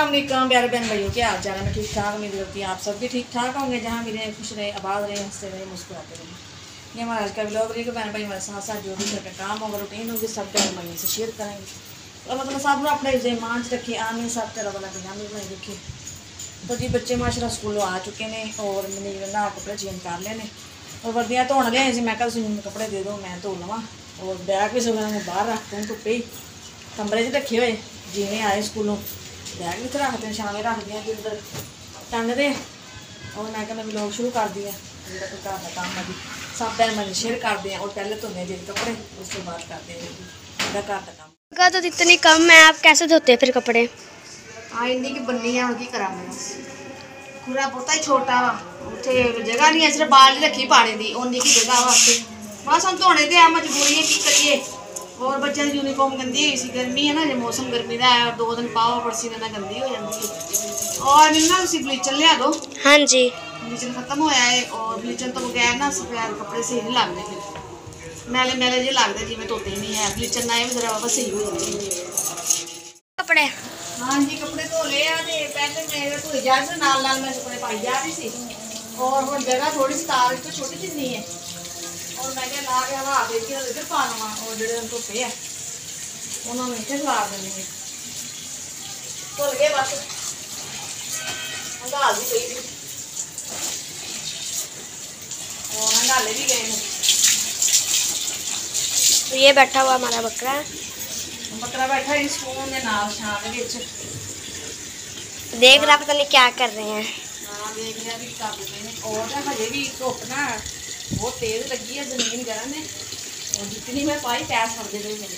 अस्सलाम वालेकुम प्यारे बहन भाइयों, क्या हाल चाल है। मैं ठीक ठाक, उम्मीद करती हूँ आप सब भी ठीक ठाक होंगे। जहाँ भी रहे खुश रहे, आबाद रहे, हंसते रहे, मुस्कुराते रहे। ये हमारा आज का व्लॉग रही बहन भाई हमारे साथ साथ जो भी घर का काम होगा, रूटीन होगी, सब बहन भाइयों से शेयर करेंगे। तो मतलब सब लोग अपने ईमान च रखे, आमीन सब तरह वाला पजामे बनाई रखे। तो जी बच्चे माशाल्लाह स्कूलों आ चुके हैं और मैंने नहा कपड़े चेंज कर लेने और वर्दियाँ धोने लिया जी। मैं कल कपड़े दे दो, मैं धो लवा। और बैग भी सब बाहर रखते हैं धुप्पे ही, कमरे च रखे हुए। जिमें आए स्कूलों बैग भी रखते हैं, शामें रखते हैं जिधर टंगते। और मैं कहना व्लॉग शुरू कर दिया जो घर का काम है जी, सब बहन भाई शेयर करते हैं। और पहले धोने हैं जी कपड़े, उसके बाद करते हैं जी घर का काम। जगह तो इतनी कम है, आप कैसे धोते हैं फिर कपड़े? हाँ इन्नी की बननी है, की करा मैं पूरा बहुता ही छोटा वा, उत्थे जगह नहीं है, सिर्फ बाल रखी पाने की उन्नी की जगह वास्ते। बस हम धोने तो है, मजबूरी है की करिए। और बच्चों की यूनीफॉर्म गंदी हुई सी, गर्मी है ना जो मौसम गर्मी का है, और 2 दिन पाओ पसीने ना गंदी हो जाती है। और मैंने ना उसी ब्लीचर लिया दो। हाँ जी, ब्लीचर खत्म होया है और ब्लीचर तो बगैर ना सफेद कपड़े सही नहीं लगते, फिर मैले मैले जे लगते जिमें धोते ही नहीं है। ब्लीचर ना भी जरा वापस सही हो जाते कपड़े। हाँ जी कपड़े धो ले पहले मेरे धोई जा रही नाल नाल मैं कपड़े पाई जा रही थी। और हम जगह थोड़ी सी तार तो छोटी जिन्नी है, और मैं क्या ला के हवा दे के इधर पा लवा। और जो धुप्पे है उन्होंने इतने खिलार देने धुल गए बस, हंगाल भी गई थी और हंगाले भी गए हैं। तो ये बैठा हुआ हमारा बकरा, बकरा बैठा है स्कूल के नाल छां दे विच, देख रहा पता नहीं क्या कर रहे हैं। हाँ देख लिया भी कर रहे हैं। और ना हजे भी धुप ना बहुत तेज लगी है, जमीन गर्म है और जितनी मैं पाई पैर सड़ते रहे मेरे।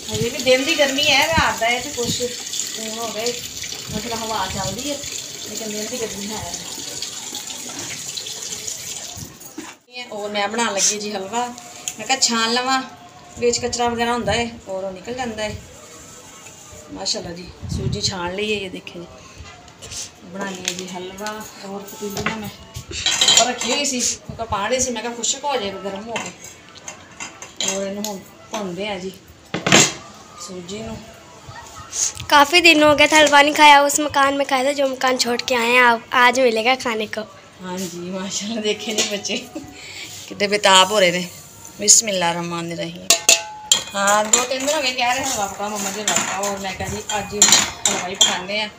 हजे भी दिन की गर्मी है, रात का है तो कुछ हो गए मतलब हवा चल रही है, लेकिन दिन की गर्मी है। और मैं बना लगी जी हलवा। मैं कहा छान लवा, बीच कचरा वगैरह होता है और वो निकल जाता है। माशाल्लाह जी सूजी छान ली है, ये देखें जी बना लिया जी हलवा। और पतीली ना मैं और रखी हुई सी पानी से, मैं कहा खुशक हो जाएगा गर्म हो गए। और इन्हों भुनते हैं जी सूजी नू। काफ़ी दिन हो गया था हलवा नहीं खाया, उस मकान में खाया था जो मकान छोड़ के आए हैं। आप आज मिलेगा खाने को। हाँ जी माशाल्लाह देखे जी बच्चे कितने बेताब हो रहे थे। बिस्मिल्लाहिर्रहमानिर्रहीम। हाँ 2-3 दिन हो गए कह रहे हैं हलवा पका मम्मा जी हलवा। और मैं कहा जी अज हलवा ही पकाने हैं।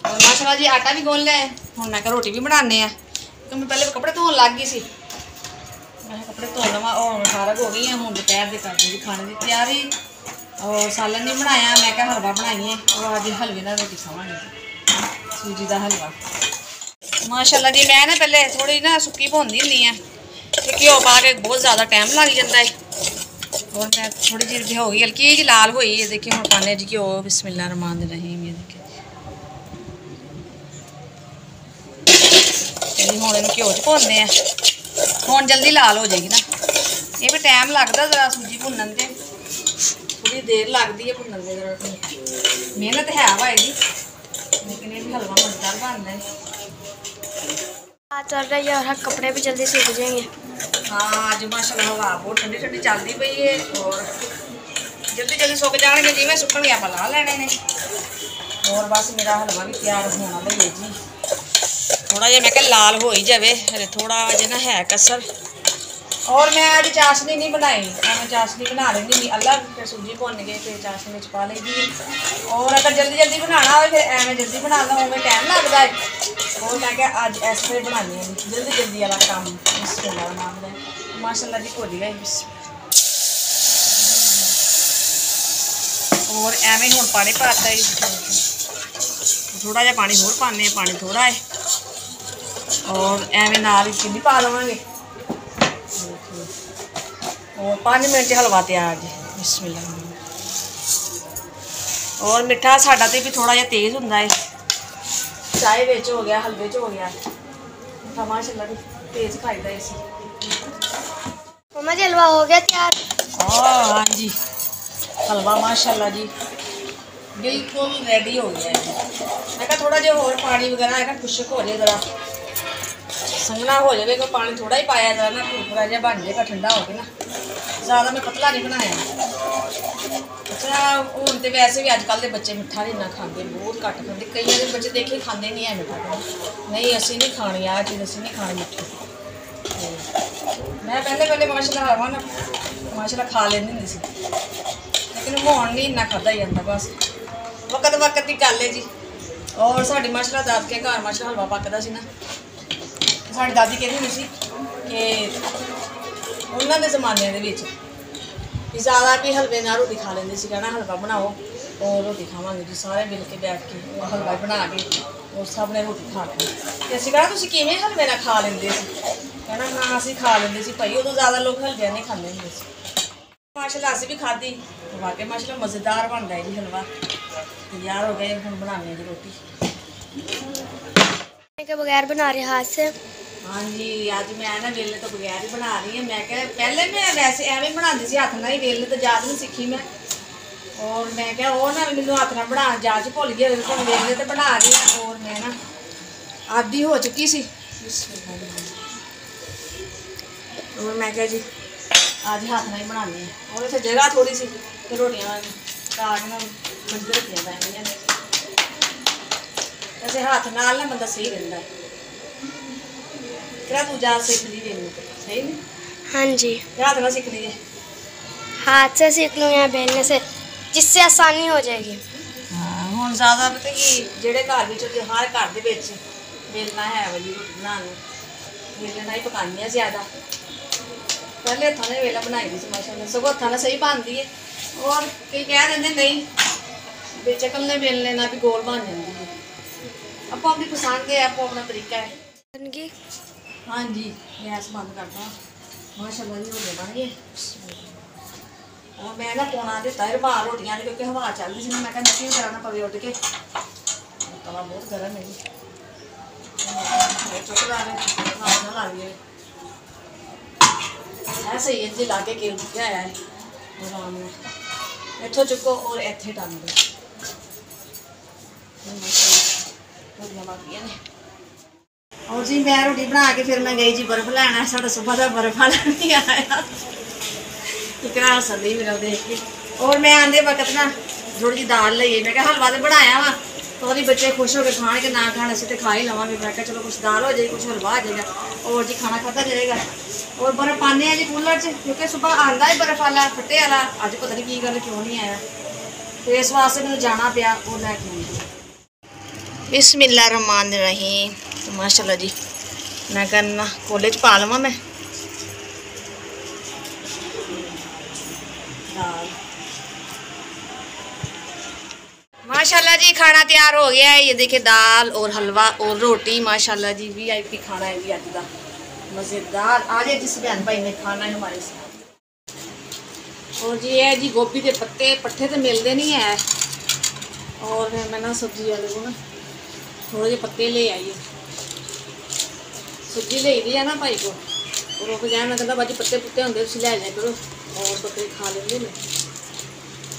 और माशाल्लाह जी आटा भी गोल लिया है, हम मैं रोटी भी बनाने हैं। तो मैं पहले कपड़े धोन लग गई सी, मैं कपड़े धो लवा। और फारग हो गई है, हम दोपहर के कर दी खाने की तैयारी। और सालन नहीं बनाया, मैं क्या हलवा बनाइए। और अज हलवे ना रोटी खावे, सूजी का हलवा। माशाल्लाह जी मैं ना पहले थोड़ी ना सुक्की भुनदी होंदी है, घ्यो पा के बहुत ज़्यादा टाइम लग जाता है। और मैं थोड़ी जी हो गई हल्की जी लाल हुई, ये देखिए हम पाने जी घ्यो। बिस्मिल्लाहिर्रहमानिर्रहीम। ये देखिए हम इन घ्यो च भुनने हैं, हम जल्दी लाल हो जाएगी ना। ये भी टाइम लगता जरा सूजी भुनन से, थोड़ी देर लगती है भुनन से जरा। मेहनत है वा जी, लेकिन ये भी हलवा मजेदार बनना है। आज चल रही है और कपड़े भी जल्दी सूख जाएंगे। हाँ आज माशाल्लाह हवा बहुत ठंडी ठंडी चलती पई है और जल्दी जल्दी सुक जाएंगे जिमें सुकन आप ला लेने ने। और बस मेरा हलवा भी तैयार होना लगे जी, थोड़ा जहा मैं क्या लाल हो ही जाए, हले थोड़ा जो ना है कसर। और मैं आज चाशनी नहीं बनाई, मैं चाशनी बना लेंगी नहीं अलग, फिर सूजी भुन के फिर चाशनी में पा लेंगी। और अगर जल्दी जल्दी बनाना हो फिर एवं जल्दी बना लो, उमें टाइम लगता है। और मैं क्या अज इस तरह बनानी है जल्दी जल्दी वाला काम। माशाल्लाह जी भुज गए। और एवं हम पानी पाता है, थोड़ा जहा पानी होर पाने, पानी थोड़ा है। और एवं नाल चीनी पा लवेंगे और 5 मिनट हलवा तैयार जी। बिस्मिल्लाह। और मिठा साडा तो भी थोड़ा जहा तेज़ होंदा है, चाय विच हो गया हलवे च हो गया मिठा माशाल्लाह जी तेज़ खाईदा इसी। मम्मा जी हलवा हो गया तैयार। हाँ जी हलवा माशाल्लाह जी बिल्कुल रेडी हो गया है। मैं कहा थोड़ा जो और पानी वगैरह है ना खुशक हो जाए, जरा संगना हो जाए, तो पानी थोड़ा ही पाया जरा ना, थोड़ा जहा बन जाएगा ठंडा हो गया ना, ज़्यादा मैं पतला नहीं बनाया। अच्छा ਹੁਣ ਤੇ ਵੈਸੇ ਵੀ ਅੱਜ ਕੱਲ੍ਹ ਦੇ ਬੱਚੇ ਮਿੱਠਾ ਨਹੀਂ ਨਾ ਖਾਂਦੇ, ਬਹੁਤ ਘੱਟ ਖਾਂਦੇ। ਕਈਆਂ ਦੇ ਬੱਚੇ ਦੇਖੇ ਖਾਂਦੇ ਨਹੀਂ ਹੈ ਮਿੱਠਾ, ਨਹੀਂ ਅਸੀਂ ਨਹੀਂ ਖਾਣੀ ਆਹ ਚੀਜ਼, ਅਸੀਂ ਨਹੀਂ ਖਾਣੀ ਮਿੱਠੀ। ਮੈਂ ਪਹਿਲੇ ਮਾਸ਼ਾਅੱਲਾ ਹਵਾ ਨਾ ਮਾਸ਼ਾਅੱਲਾ ਖਾ ਲੈਂਦੀ ਹੁੰਦੀ ਸੀ, ਲੇਕਿਨ ਹੁਣ ਨਹੀਂ ਇੰਨਾ ਖਾਧਾ ਜਾਂਦਾ, ਬਸ ਵਕਤ ਦੀ ਗੱਲ ਹੈ ਜੀ। ਔਰ ਸਾਡੀ ਮਾਸ਼ਾਅੱਲਾ ਦਾਦਕੇ ਘਰ ਮਾਸ਼ਾਅੱਲਾ ਹਲਵਾ ਪੱਕਦਾ ਸੀ ਨਾ, ਸਾਡੀ ਦਾਦੀ ਕਹਿੰਦੀ ਹੁੰਦੀ ਸੀ ਕਿ ਉਹਨਾਂ ਦੇ ਜ਼ਮਾਨੇ ਦੇ ਵਿੱਚ ਵੀ ਜ਼ਿਆਦਾ ਵੀ ਹਲਵੇ ਨਾਲ ਰੋਟੀ ਖਾ ਲੈਂਦੇ ਸੀ। ਕਹਿਣਾ ਹਲਵਾ ਬਣਾਓ और रोटी खावांगे जी, सारे मिल के बैठ के हलवा बना के और सब ने रोटी खा ली। तो असं कहना तुम किमें हलवे ना खा लेंगे, कहना हाँ असी खा लेंगे सी भाई, उदों ज़्यादा लोग हलवे नहीं खाते होंगे सी। माशाल्लाह असी भी खाधी, वाकई माशाल्लाह मज़ेदार बनता है जी हलवा। तैयार हो गए, हम बनाने की रोटी के बगैर बना रहे हाथ से। हाँ जी, अज मैं ना वेले तो बगैर ही बना रही हूँ। मैं क्या पहले मैं वैसे एवं बनाती सी हथ ना ही, वेले तो जाच नहीं सीखी मैं। और मैं क्या वो ना मैंने हथ ना बना जाच भुल गई, तो वेले तो बना रही है। और मैं ना आदी हो चुकी सी, और मैं क्या जी आज हाथ ना ही बनानी है। और इतने जगह थोड़ी सी तो रोटियां काट ना मंझे रखियां पैंदियां ने, वैसे हाथ नाल ना बंदा सही रहता है। क्या तू जा सीख ली वेलने सही नहीं? हाँ जी, हाथ ना सीख लीजिए, हाथ से सीख लो या बेलने से, जिससे आसानी हो जाएगी। हाँ हुण ज़्यादा पता कि जेड़े घर विच हर घर दे विच वेलना है वाली रोटी बनाने, वेलने नाल ही पकानी है ज़्यादा। पहले हत्थां ने वेला बनाई दी सी माशाअल्लाह, सगों हत्थां नाल सही बनदी है। और कई कह देंदे नहीं बिच कल्ले वेलने नाल भी गोल बन जांदी है। आपो अपनी पसंद है, आपो अपना तरीका है। बन गई। हाँ जी, गैस बंद करता माशाअल्लाह जी, हो गए बन गए। और मैं ना पौना दिता रवा रोटियां, क्योंकि हवा चलती सी, मैं निकी करा ना पवे उठ के, तवा बहुत गर्म है जी, चुकदा रहे ना लग जाए ऐसे ही जी लागे के क्या है आराम में इतों चुको और इत्थे टंग दो रोटियां बाकी ने। और जी मैं रोटी बना के फिर मैं गई जी बर्फ लैना, साढ़ा सुबह का बर्फ वाला नहीं आया, इकरा हसदी मेरा देख के। और मैं आंदे वक्त ना थोड़ी जी दाल लईए, मैं क्या हलवा तो बनाया वा तो वही बच्चे खुश होकर खाण के ना खाण असीं तो खा ही लवांगे। मैं क्या चलो कुछ दाल हो जाएगी, कुछ हलवा आ जाएगा, और जी खाना खाता जाएगा। और बर्फ पाने जी कूलर च, क्योंकि सुबह आंदा ही बर्फ वाला फट्टे वाला, अज पता नहीं की गल क्यों नहीं आया, तो इस वास्ते मैंने जाना पिया और लैके आई। बिस्मिल्लाहिर्रहमानिर्रहीम। माशाल्लाह जी मैं करना कोले च पा लवां मैं दाल। माशाल्लाह जी खाना तैयार हो गया है, ये देखिए दाल और हलवा और रोटी। माशाल्लाह जी VIP खाना है जी अज का, मज़ेदार। आज जिस बहन भाई ने खाना है हमारे साथ। और जी ये जी गोभी के पत्ते पट्ठे तो मिलते नहीं है, और मैं ना सब्जी वाले को ना थोड़े जे पत्ते ले आइए, सब्जी ले दी है ना भाई को, और वो कहना मैं कहता बाजी पत्ते पुत्ते होंगे तुम ले जाया करो, और बकरे खा लेंगे ने।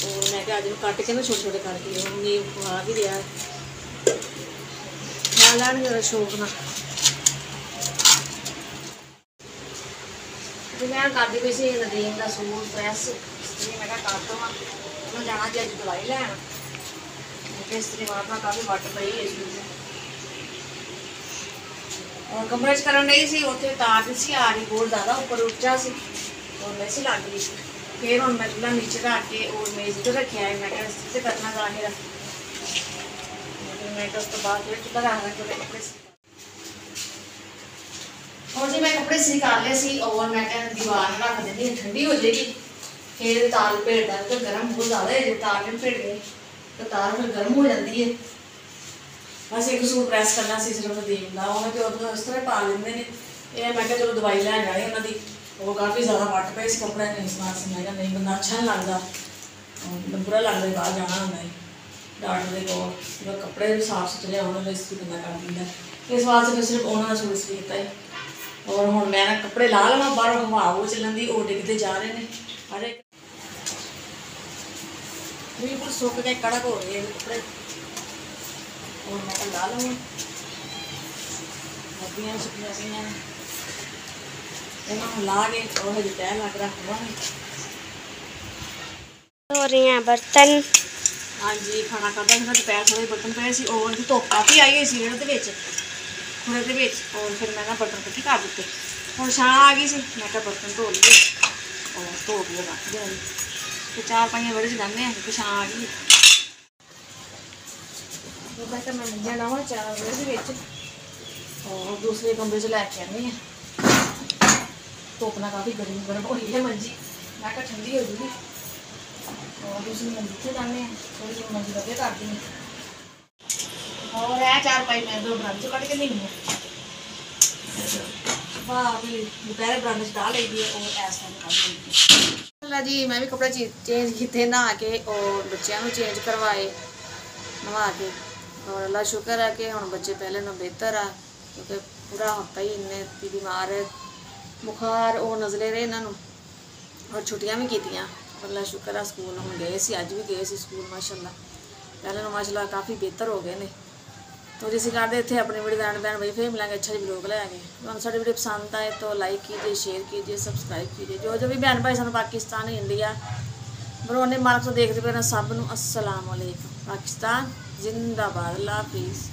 और मैं क्या आज कट के ना छोटे छोटे करके नींव खा भी दिया खा लैन मेरा शौक ना। मैं करती पई सी नदीम का सूट प्रैस, इसलिए मैं कर दवा, उन्होंने जाना जी अज दवाई लैन, इस्त्री मारना काफ़ी वट पई है सूट। और कमरे च करन रही सी, उत्थे तार नहीं सी आ रही, बहुत ज़्यादा उपर उच्चा सी और नहीं सी लग रही। फिर हम मैं चूल्हा नीचे रख के और मेज तो रखा है, मैं क्या इस्त्री करना ज़ाहिर, मैं उस तो बाद फिर चूल्हा रख के कपड़े सी। और जी मैं कपड़े सी कर ले सी, और मैं क्या दीवार रख देनी ठंडी हो जाएगी, फिर तार भेड़ दें तो गर्म बहुत ज़्यादा है, जो तार नहीं भेड़ गई तो तार फिर गर्म हो जाती है। बस एक सूट प्रैस करना सी सिर्फ नदीम का, उन्हें तो उधर इस तरह पा लेंगे ने। ये मैं क्या चलो दवाई लैन जानी उन्होंने, वो काफ़ी ज़्यादा वट पे इस कपड़े ने, इस वास्ते मैं नहीं बंदा अच्छा नहीं लगता, बुरा लगता बाहर जाना होंगे डॉक्टर के कोल, कपड़े भी साफ सुथरे होने इस्त्री बंदा कर दिंदा, इस वास्ते मैं सिर्फ उन्होंने सूट सी किया है। और हुण मैं ना कपड़े ला लवां, बाहरों हवा वो चलन दी, वो डिगते जा रहे हैं, अरे बिल्कुल सुक के कड़क हो रहे हैं कपड़े। और मैं ला लूँ नदियाँ सुखिया पी इन्होंने ला के और हज तय लग रख लवांगे। और ये बर्तन। हाँ जी, खाना खादा फिर दोपहर थोड़े बर्तन पे सी ओवन की धुप्प काफ़ी आई हुई सी रेड़ दे विच खुले दे विच और फिर मैं ना बर्तन इकट्ठे कर दिते। हुण छां आ गई सी, मैं कहा बर्तन धो लीए और धो के रख दे ते चार पाइयां बड़े च लाने कि छां आ गई। मैं कहा मैं मंजियां लावां चार बड़े दे विच और दूसरे कमरे च लैके आनी है। धुप्प ना काफ़ी गर्म हो रही है मंजी, मैं कहा ठंडी हो जूगी और दूसरी मंजी इत्थे लाने थोड़ी जी मंजी लगे कर दी और है चार पाई मैं दो बरांडे कट के नहीं है वाह भी दोपहर बरांडे डाल ली दी और ऐस टाइम जी मैं भी कपड़े चेंज किए नहा के और बच्चों चेंज करवाए नवा के और अल्लाह शुक्र है कि हम बच्चे पहले ना बेहतर आ क्योंकि पूरा हफ्ता ही इन्ने बीमार बुखार और नज़ले रहे इन्हों और छुट्टियां भी कीतियां। अल्लाह शुक्र है स्कूल हम गए सी, अज भी गए सी स्कूल माशाल्लाह। पहले माशाल्लाह काफ़ी बेहतर हो गए ने। तो जिस करते इतने अपनी वीडियो दैन बैन भाई फिर मिलेंगे अच्छा जी ब्लॉग लेंगे। तो साड़ी वीडियो पसंद आए तो लाइक कीजिए, शेयर कीजिए, सब्सक्राइब कीजिए। जो भी बहन भाई सानू पाकिस्तान इंडिया बरोने मार्ग तो देखते पे सब नूं अस्सलाम वालेकुम। पाकिस्तान जिंदाबाद, अल्लाह हाफिज़।